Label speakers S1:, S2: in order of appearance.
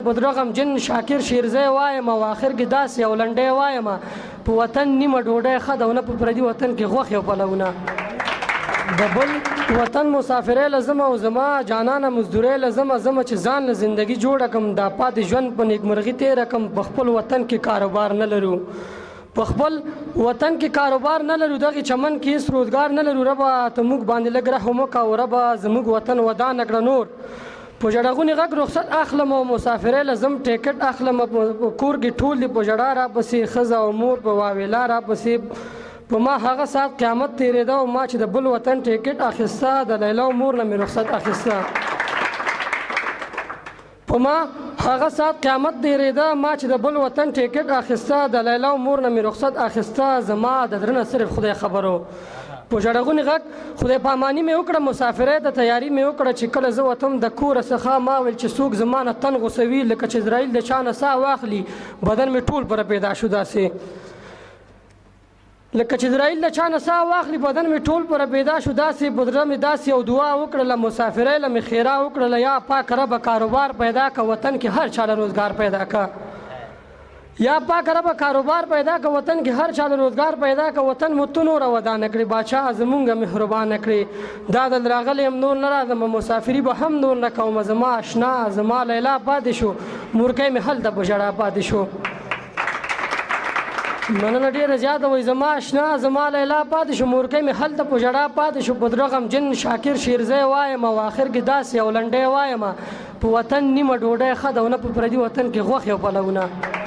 S1: بدرغم جن شاکر شیرزی وایم او آخر کې داسې یو لنډی وایم په وطن نیمه ډوډۍ ښه ده او نه په پردي وطن کې غوښې او پلونه د بل وطن مسافرۍ له ځمه او زما جانانه مزدورۍ له ځمه چې ځان له زندګي جوړه کړم دا پاتې ژوند په نیکمرغي تېره کړم په خپل وطن کې کاروبار نه لرو په خپل وطن کې کاروبار نه لرو دغه چمن کې هېڅ روزګار نه لرو ربه ته موږ باندې لږ رحم وکړه او ربه زموږ وطن ودان کړه نور په ژړغونې غږ رخصت اخلم او مسافرۍ له ځم ټیکټ اخلم په کور کې ټول دي په ژړا راپسې ښځه او مور په واویلا راپسې په ما هغه ساعت قیامت تېرېده او ما چې د بل وطن ټیکټ اخیسته د لیلا او مور نه مې رخصت اخیسته په ما هغه ساعت قیامت تېرېده ما چې د بل وطن ټیکټ اخیسته د لیلا او مور نه مې رخصت اخیسته زما د زړه نه صرف خدای خبرو په ژړغونې غږ خدای پاماني مې وکړه مسافرۍ ته تیاري مې وکړه چې کله زه وتم د کوره څخه ما ویل چې څوک زما نه تن غوڅوي لکه چې اسرائیل د چا نه ساه واخلي بدن مې ټول پره پیدا شو داسې لکه چې اسرائیل د چا نه ساه واخلي بدن مې ټول پره پیدا شو داسې په زړه مې داسې یو دعا وکړله مسافرۍ له مې خیرا وکړله یا پاک ربه کاروبار پیدا که وطن کې هر چا له روزګار پیدا که یا پاک ربه کاروبار پیدا که وطن کې هر چا له روزګار پیدا که وطن مو ته نوره ودانه کړې باچا زمونږ مهربانه کړې دا دل راغلی یم نور نه راځم مسافري به هم نور نه کوم زما اشنا زما لیلا پاتې شو مورکۍ مې هلته په ژړا پاتې شو مننه ډېره زیاته وایي زما اشنا زما لیلا پاتې شو مورکۍ مې هلته په ژړا پاتې شو په درغم جن شاکر شیرزی وایم او آخر کې داسې یو لنډی وایم په وطن نیمه ډوډۍ ښه ده او نه په پردي وطن کې غوښې او پلونه